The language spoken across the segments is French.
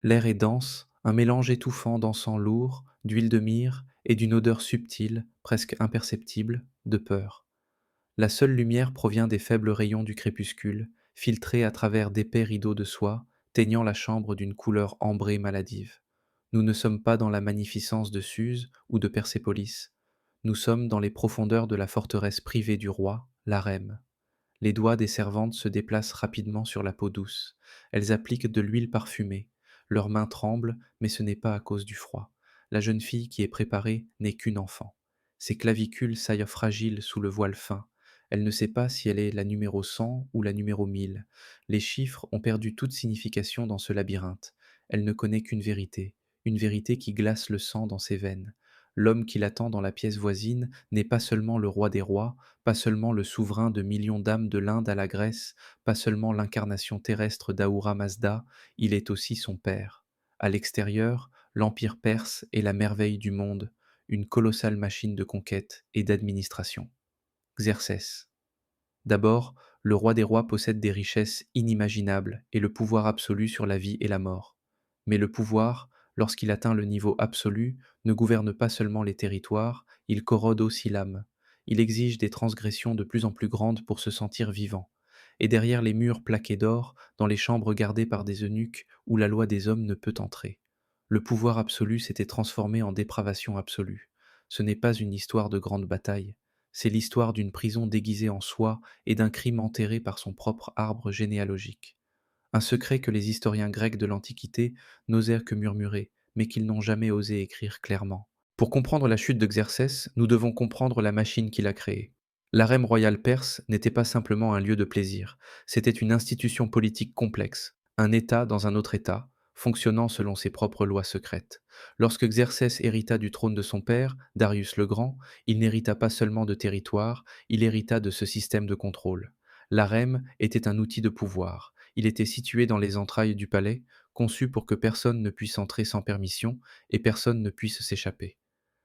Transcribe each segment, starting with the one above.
L'air est dense, un mélange étouffant d'encens lourd, d'huile de myrrhe et d'une odeur subtile, presque imperceptible, de peur. La seule lumière provient des faibles rayons du crépuscule, filtrés à travers d'épais rideaux de soie, teignant la chambre d'une couleur ambrée maladive. Nous ne sommes pas dans la magnificence de Suse ou de Persépolis. Nous sommes dans les profondeurs de la forteresse privée du roi, l'harem. Les doigts des servantes se déplacent rapidement sur la peau douce. Elles appliquent de l'huile parfumée. Leurs mains tremblent, mais ce n'est pas à cause du froid. La jeune fille qui est préparée n'est qu'une enfant. Ses clavicules saillent fragiles sous le voile fin. Elle ne sait pas si elle est la numéro 100 ou la numéro 1000. Les chiffres ont perdu toute signification dans ce labyrinthe. Elle ne connaît qu'une vérité, une vérité qui glace le sang dans ses veines. L'homme qui l'attend dans la pièce voisine n'est pas seulement le roi des rois, pas seulement le souverain de millions d'âmes de l'Inde à la Grèce, pas seulement l'incarnation terrestre d'Ahura Mazda, il est aussi son père. À l'extérieur, l'empire perse est la merveille du monde, une colossale machine de conquête et d'administration. Xerxès. D'abord, le roi des rois possède des richesses inimaginables et le pouvoir absolu sur la vie et la mort. Mais le pouvoir, lorsqu'il atteint le niveau absolu, ne gouverne pas seulement les territoires, il corrode aussi l'âme. Il exige des transgressions de plus en plus grandes pour se sentir vivant. Et derrière les murs plaqués d'or, dans les chambres gardées par des eunuques où la loi des hommes ne peut entrer, le pouvoir absolu s'était transformé en dépravation absolue. Ce n'est pas une histoire de grande bataille, c'est l'histoire d'une prison déguisée en soi et d'un crime enterré par son propre arbre généalogique. Un secret que les historiens grecs de l'Antiquité n'osèrent que murmurer, mais qu'ils n'ont jamais osé écrire clairement. Pour comprendre la chute de Xerxès, nous devons comprendre la machine qu'il a créée. L'harem royal perse n'était pas simplement un lieu de plaisir, c'était une institution politique complexe, un État dans un autre État, fonctionnant selon ses propres lois secrètes. Lorsque Xerxès hérita du trône de son père, Darius le Grand, il n'hérita pas seulement de territoire, il hérita de ce système de contrôle. L'harem était un outil de pouvoir. Il était situé dans les entrailles du palais, conçu pour que personne ne puisse entrer sans permission et personne ne puisse s'échapper.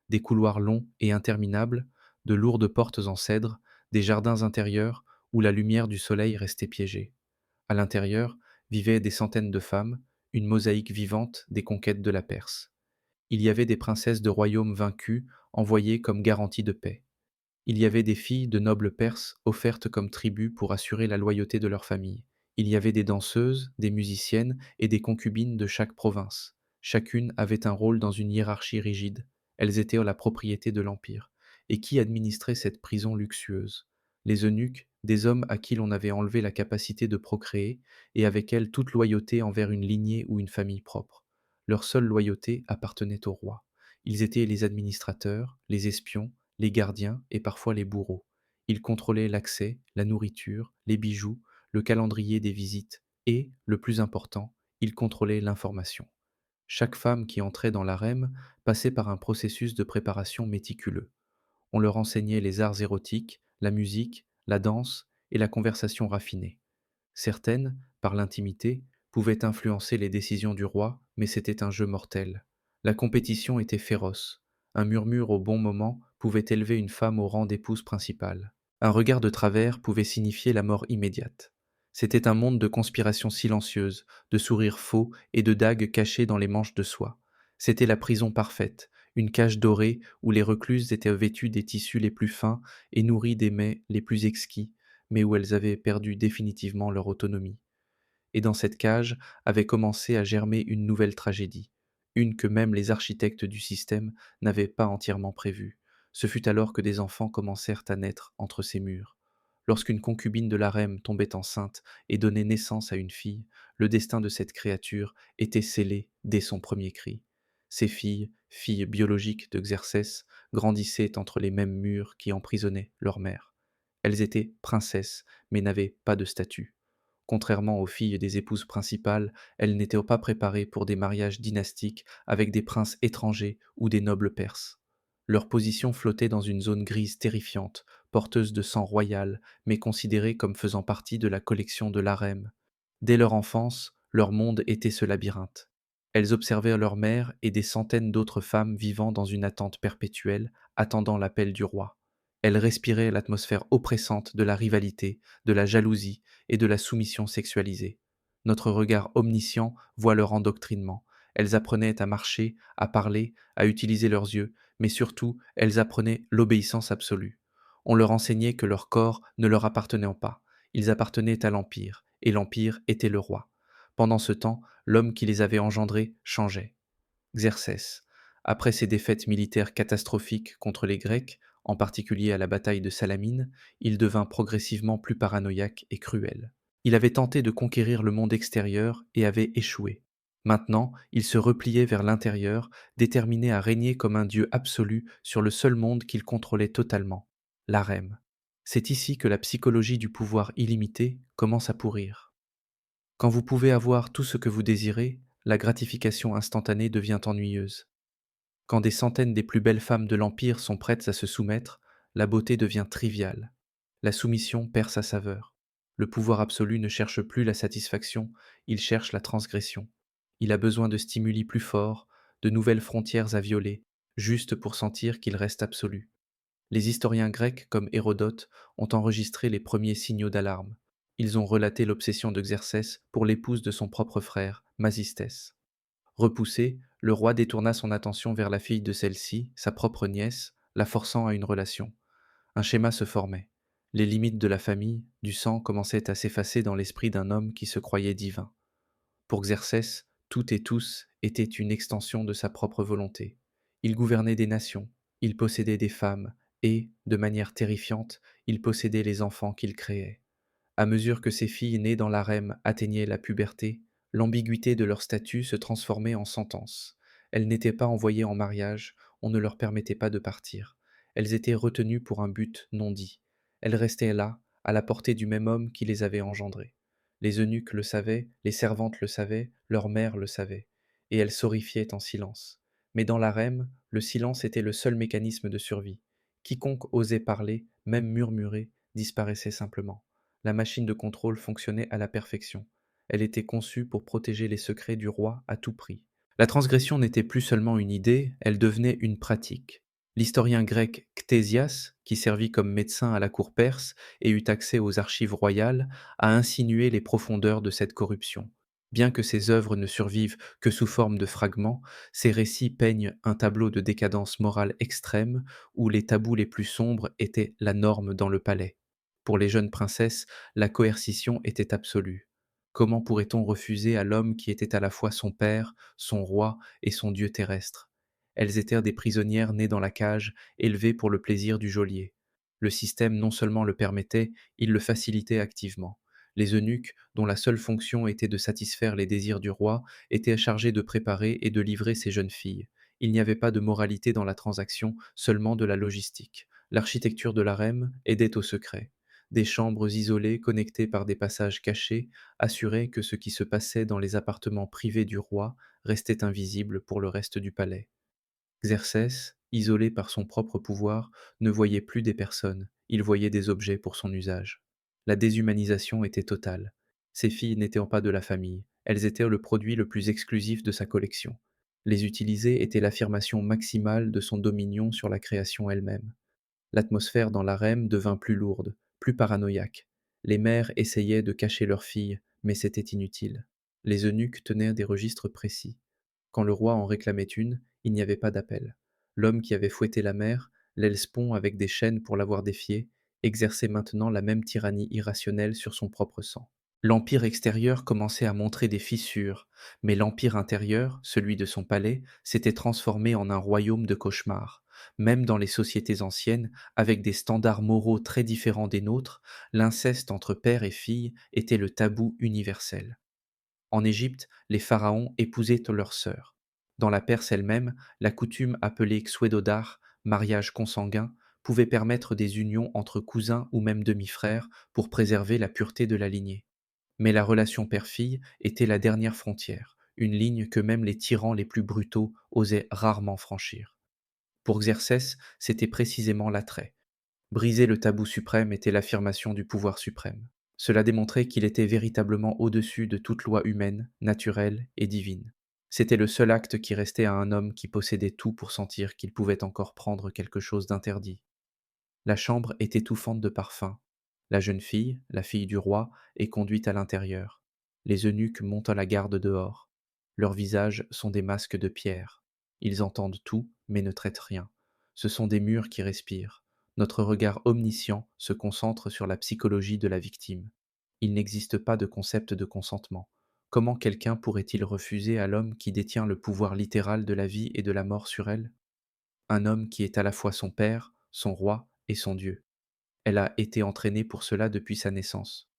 Des couloirs longs et interminables, de lourdes portes en cèdre, des jardins intérieurs où la lumière du soleil restait piégée. À l'intérieur vivaient des centaines de femmes, une mosaïque vivante des conquêtes de la Perse. Il y avait des princesses de royaumes vaincus, envoyées comme garantie de paix. Il y avait des filles de nobles Perses offertes comme tribut pour assurer la loyauté de leur famille. Il y avait des danseuses, des musiciennes et des concubines de chaque province. Chacune avait un rôle dans une hiérarchie rigide. Elles étaient la propriété de l'Empire. Et qui administrait cette prison luxueuse? Les eunuques, des hommes à qui l'on avait enlevé la capacité de procréer, et avec elles toute loyauté envers une lignée ou une famille propre. Leur seule loyauté appartenait au roi. Ils étaient les administrateurs, les espions, les gardiens et parfois les bourreaux. Ils contrôlaient l'accès, la nourriture, les bijoux, le calendrier des visites et, le plus important, ils contrôlaient l'information. Chaque femme qui entrait dans l'harem passait par un processus de préparation méticuleux. On leur enseignait les arts érotiques, la musique, la danse et la conversation raffinée. Certaines, par l'intimité, pouvaient influencer les décisions du roi, mais c'était un jeu mortel. La compétition était féroce. Un murmure au bon moment pouvait élever une femme au rang d'épouse principale. Un regard de travers pouvait signifier la mort immédiate. C'était un monde de conspirations silencieuses, de sourires faux et de dagues cachées dans les manches de soie. C'était la prison parfaite, une cage dorée où les recluses étaient vêtues des tissus les plus fins et nourries des mets les plus exquis, mais où elles avaient perdu définitivement leur autonomie. Et dans cette cage avait commencé à germer une nouvelle tragédie, une que même les architectes du système n'avaient pas entièrement prévue. Ce fut alors que des enfants commencèrent à naître entre ces murs. Lorsqu'une concubine de l'harem tombait enceinte et donnait naissance à une fille, le destin de cette créature était scellé dès son premier cri. Ces filles, filles biologiques de Xerxès, grandissaient entre les mêmes murs qui emprisonnaient leur mère. Elles étaient princesses, mais n'avaient pas de statut. Contrairement aux filles des épouses principales, elles n'étaient pas préparées pour des mariages dynastiques avec des princes étrangers ou des nobles perses. Leur position flottait dans une zone grise terrifiante, porteuse de sang royal, mais considérée comme faisant partie de la collection de l'harem. Dès leur enfance, leur monde était ce labyrinthe. Elles observaient leur mère et des centaines d'autres femmes vivant dans une attente perpétuelle, attendant l'appel du roi. Elles respiraient l'atmosphère oppressante de la rivalité, de la jalousie et de la soumission sexualisée. Notre regard omniscient voit leur endoctrinement, Elles apprenaient à marcher, à parler, à utiliser leurs yeux, mais surtout, elles apprenaient l'obéissance absolue. On leur enseignait que leur corps ne leur appartenait pas, ils appartenaient à l'Empire, et l'Empire était le roi. Pendant ce temps, l'homme qui les avait engendrés changeait. Xerxès, après ses défaites militaires catastrophiques contre les Grecs, en particulier à la bataille de Salamine, il devint progressivement plus paranoïaque et cruel. Il avait tenté de conquérir le monde extérieur et avait échoué. Maintenant, il se repliait vers l'intérieur, déterminé à régner comme un dieu absolu sur le seul monde qu'il contrôlait totalement, l'harem. C'est ici que la psychologie du pouvoir illimité commence à pourrir. Quand vous pouvez avoir tout ce que vous désirez, la gratification instantanée devient ennuyeuse. Quand des centaines des plus belles femmes de l'Empire sont prêtes à se soumettre, la beauté devient triviale. La soumission perd sa saveur. Le pouvoir absolu ne cherche plus la satisfaction, il cherche la transgression. Il a besoin de stimuli plus forts, de nouvelles frontières à violer, juste pour sentir qu'il reste absolu. Les historiens grecs, comme Hérodote, ont enregistré les premiers signaux d'alarme. Ils ont relaté l'obsession de Xerxès pour l'épouse de son propre frère, Masistès. Repoussé, le roi détourna son attention vers la fille de celle-ci, sa propre nièce, la forçant à une relation. Un schéma se formait. Les limites de la famille, du sang commençaient à s'effacer dans l'esprit d'un homme qui se croyait divin. Pour Xerxès, tout et tous étaient une extension de sa propre volonté. Il gouvernait des nations, il possédait des femmes, et, de manière terrifiante, il possédait les enfants qu'il créait. À mesure que ces filles nées dans l'harem atteignaient la puberté, l'ambiguïté de leur statut se transformait en sentence. Elles n'étaient pas envoyées en mariage, on ne leur permettait pas de partir. Elles étaient retenues pour un but non dit. Elles restaient là, à la portée du même homme qui les avait engendrées. Les eunuques le savaient, les servantes le savaient, leur mère le savait, et elles s'horrifiaient en silence. Mais dans l'harem, le silence était le seul mécanisme de survie. Quiconque osait parler, même murmurer, disparaissait simplement. La machine de contrôle fonctionnait à la perfection. Elle était conçue pour protéger les secrets du roi à tout prix. La transgression n'était plus seulement une idée, elle devenait une pratique. L'historien grec Ctésias, qui servit comme médecin à la cour perse et eut accès aux archives royales, a insinué les profondeurs de cette corruption. Bien que ses œuvres ne survivent que sous forme de fragments, ses récits peignent un tableau de décadence morale extrême où les tabous les plus sombres étaient la norme dans le palais. Pour les jeunes princesses, la coercition était absolue. Comment pourrait-on refuser à l'homme qui était à la fois son père, son roi et son dieu terrestre? Elles étaient des prisonnières nées dans la cage, élevées pour le plaisir du geôlier. Le système non seulement le permettait, il le facilitait activement. Les eunuques, dont la seule fonction était de satisfaire les désirs du roi, étaient chargés de préparer et de livrer ces jeunes filles. Il n'y avait pas de moralité dans la transaction, seulement de la logistique. L'architecture de l'harem aidait au secret. Des chambres isolées connectées par des passages cachés assuraient que ce qui se passait dans les appartements privés du roi restait invisible pour le reste du palais. Xerxès, isolé par son propre pouvoir, ne voyait plus des personnes, il voyait des objets pour son usage. La déshumanisation était totale. Ces filles n'étaient pas de la famille, elles étaient le produit le plus exclusif de sa collection. Les utiliser était l'affirmation maximale de son dominion sur la création elle-même. L'atmosphère dans l'harem devint plus lourde, plus paranoïaque. Les mères essayaient de cacher leurs filles, mais c'était inutile. Les eunuques tenaient des registres précis. Quand le roi en réclamait une, il n'y avait pas d'appel. L'homme qui avait fouetté la mère, l'Hellespont avec des chaînes pour l'avoir défié, exerçait maintenant la même tyrannie irrationnelle sur son propre sang. L'empire extérieur commençait à montrer des fissures, mais l'empire intérieur, celui de son palais, s'était transformé en un royaume de cauchemars. Même dans les sociétés anciennes, avec des standards moraux très différents des nôtres, l'inceste entre père et fille était le tabou universel. En Égypte, les pharaons épousaient leurs sœurs. Dans la Perse elle-même, la coutume appelée xwedodar, mariage consanguin, pouvait permettre des unions entre cousins ou même demi-frères pour préserver la pureté de la lignée. Mais la relation père-fille était la dernière frontière, une ligne que même les tyrans les plus brutaux osaient rarement franchir. Pour Xerxès, c'était précisément l'attrait. Briser le tabou suprême était l'affirmation du pouvoir suprême. Cela démontrait qu'il était véritablement au-dessus de toute loi humaine, naturelle et divine. C'était le seul acte qui restait à un homme qui possédait tout pour sentir qu'il pouvait encore prendre quelque chose d'interdit. La chambre est étouffante de parfums. La jeune fille, la fille du roi, est conduite à l'intérieur. Les eunuques montent à la garde dehors. Leurs visages sont des masques de pierre. Ils entendent tout, mais ne traitent rien. Ce sont des murs qui respirent. Notre regard omniscient se concentre sur la psychologie de la victime. Il n'existe pas de concept de consentement. Comment quelqu'un pourrait-il refuser à l'homme qui détient le pouvoir littéral de la vie et de la mort sur elle? Un homme qui est à la fois son père, son roi et son Dieu. Elle a été entraînée pour cela depuis sa naissance.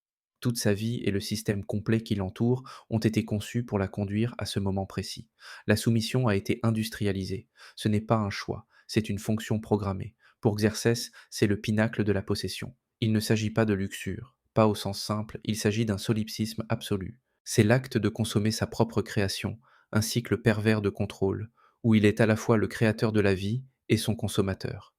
Toute sa vie et le système complet qui l'entoure ont été conçus pour la conduire à ce moment précis. La soumission a été industrialisée. Ce n'est pas un choix, c'est une fonction programmée. Pour Xerxès, c'est le pinacle de la possession. Il ne s'agit pas de luxure, pas au sens simple, il s'agit d'un solipsisme absolu. C'est l'acte de consommer sa propre création, un cycle pervers de contrôle, où il est à la fois le créateur de la vie et son consommateur.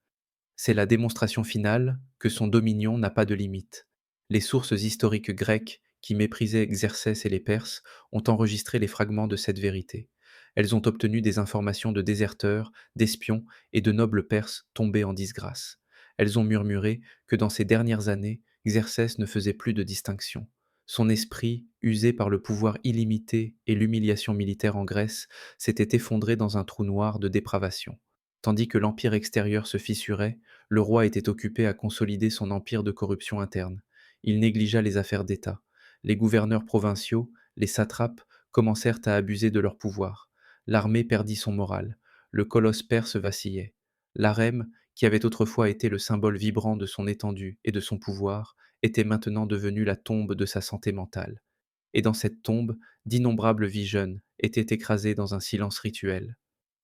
C'est la démonstration finale que son dominion n'a pas de limite. Les sources historiques grecques, qui méprisaient Xerxès et les Perses, ont enregistré les fragments de cette vérité. Elles ont obtenu des informations de déserteurs, d'espions et de nobles Perses tombés en disgrâce. Elles ont murmuré que dans ces dernières années, Xerxès ne faisait plus de distinction. Son esprit, usé par le pouvoir illimité et l'humiliation militaire en Grèce, s'était effondré dans un trou noir de dépravation. Tandis que l'empire extérieur se fissurait, le roi était occupé à consolider son empire de corruption interne. Il négligea les affaires d'État. Les gouverneurs provinciaux, les satrapes, commencèrent à abuser de leur pouvoir. L'armée perdit son moral. Le colosse perse vacillait. L'harem, qui avait autrefois été le symbole vibrant de son étendue et de son pouvoir, était maintenant devenu la tombe de sa santé mentale. Et dans cette tombe, d'innombrables vies jeunes étaient écrasées dans un silence rituel.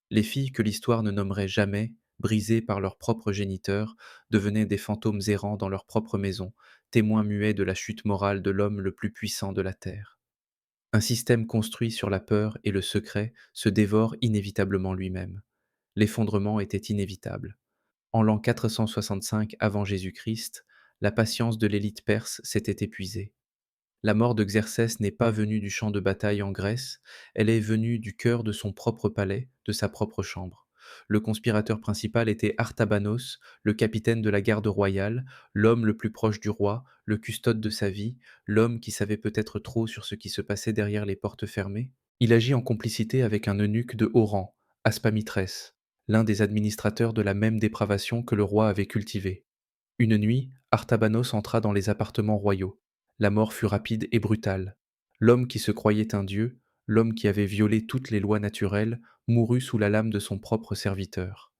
Les filles que l'histoire ne nommerait jamais, brisées par leurs propres géniteurs, devenaient des fantômes errants dans leur propre maison, témoins muets de la chute morale de l'homme le plus puissant de la Terre. Un système construit sur la peur et le secret se dévore inévitablement lui-même. L'effondrement était inévitable. En l'an 465 avant Jésus-Christ, la patience de l'élite perse s'était épuisée. La mort de Xerxès n'est pas venue du champ de bataille en Grèce, elle est venue du cœur de son propre palais, de sa propre chambre. Le conspirateur principal était Artabanos, le capitaine de la garde royale, l'homme le plus proche du roi, le custode de sa vie, l'homme qui savait peut-être trop sur ce qui se passait derrière les portes fermées. Il agit en complicité avec un eunuque de haut rang, Aspamitrès, l'un des administrateurs de la même dépravation que le roi avait cultivée. Une nuit, Artabanos entra dans les appartements royaux. La mort fut rapide et brutale. L'homme qui se croyait un dieu, l'homme qui avait violé toutes les lois naturelles, mourut sous la lame de son propre serviteur.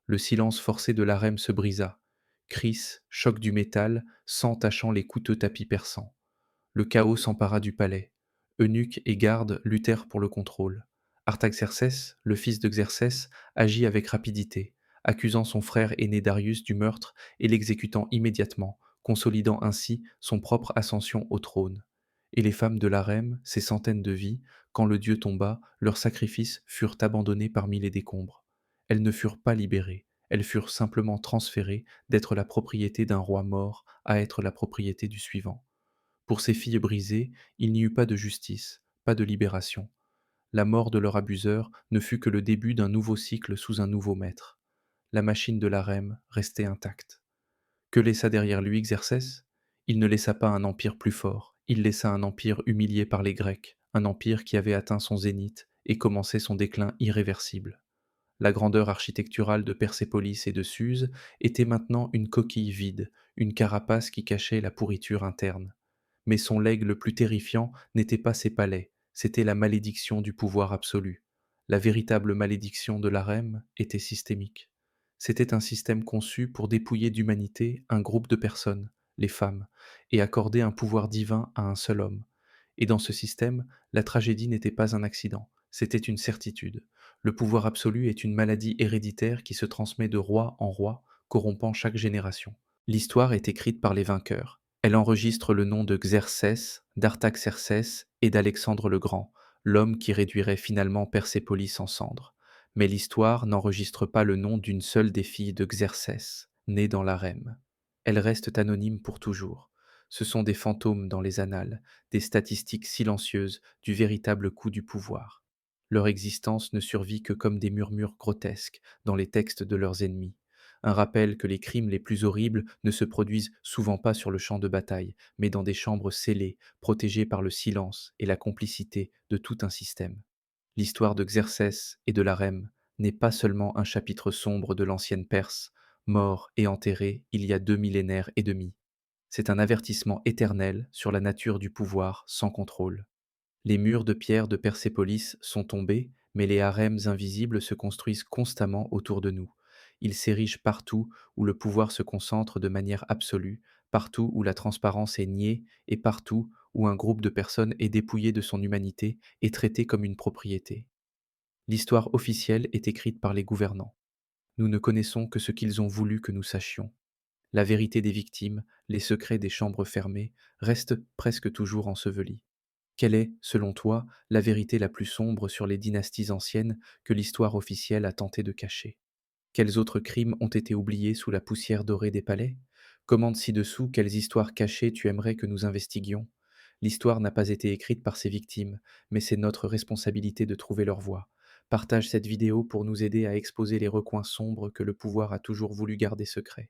Le silence forcé de l'harem se brisa. Cris, choc du métal, sang tachant les coûteux tapis persans. Le chaos s'empara du palais. Eunuques et gardes luttèrent pour le contrôle. Artaxerxès, le fils de Xerxès, agit avec rapidité, accusant son frère aîné Darius du meurtre et l'exécutant immédiatement, consolidant ainsi son propre ascension au trône. Et les femmes de l'harem, ces centaines de vies, quand le dieu tomba, leurs sacrifices furent abandonnés parmi les décombres. Elles ne furent pas libérées, elles furent simplement transférées d'être la propriété d'un roi mort à être la propriété du suivant. Pour ces filles brisées, il n'y eut pas de justice, pas de libération. La mort de leur abuseur ne fut que le début d'un nouveau cycle sous un nouveau maître. La machine de l'harem restait intacte. Que laissa derrière lui Xerxès? Il ne laissa pas un empire plus fort, il laissa un empire humilié par les Grecs, un empire qui avait atteint son zénith et commençait son déclin irréversible. La grandeur architecturale de Persépolis et de Suse était maintenant une coquille vide, une carapace qui cachait la pourriture interne. Mais son legs le plus terrifiant n'était pas ses palais, c'était la malédiction du pouvoir absolu. La véritable malédiction de l'harem était systémique. C'était un système conçu pour dépouiller d'humanité un groupe de personnes, les femmes, et accorder un pouvoir divin à un seul homme. Et dans ce système, la tragédie n'était pas un accident, c'était une certitude. Le pouvoir absolu est une maladie héréditaire qui se transmet de roi en roi, corrompant chaque génération. L'histoire est écrite par les vainqueurs. Elle enregistre le nom de Xerxès, d'Artaxerxès et d'Alexandre le Grand, l'homme qui réduirait finalement Persépolis en cendres. Mais l'histoire n'enregistre pas le nom d'une seule des filles de Xerxès, née dans l'harem. Elles restent anonymes pour toujours. Ce sont des fantômes dans les annales, des statistiques silencieuses du véritable coup du pouvoir. Leur existence ne survit que comme des murmures grotesques dans les textes de leurs ennemis. Un rappel que les crimes les plus horribles ne se produisent souvent pas sur le champ de bataille, mais dans des chambres scellées, protégées par le silence et la complicité de tout un système. L'histoire de Xerxès et de l'harem n'est pas seulement un chapitre sombre de l'ancienne Perse, mort et enterré il y a 2 millénaires et demi. C'est un avertissement éternel sur la nature du pouvoir sans contrôle. Les murs de pierre de Persépolis sont tombés, mais les harems invisibles se construisent constamment autour de nous. Ils s'érigent partout où le pouvoir se concentre de manière absolue, partout où la transparence est niée et partout où un groupe de personnes est dépouillé de son humanité et traité comme une propriété. L'histoire officielle est écrite par les gouvernants. Nous ne connaissons que ce qu'ils ont voulu que nous sachions. La vérité des victimes, les secrets des chambres fermées, restent presque toujours ensevelis. Quelle est, selon toi, la vérité la plus sombre sur les dynasties anciennes que l'histoire officielle a tenté de cacher? Quels autres crimes ont été oubliés sous la poussière dorée des palais? Commande ci-dessous quelles histoires cachées tu aimerais que nous investiguions. L'histoire n'a pas été écrite par ses victimes, mais c'est notre responsabilité de trouver leur voix. Partage cette vidéo pour nous aider à exposer les recoins sombres que le pouvoir a toujours voulu garder secrets.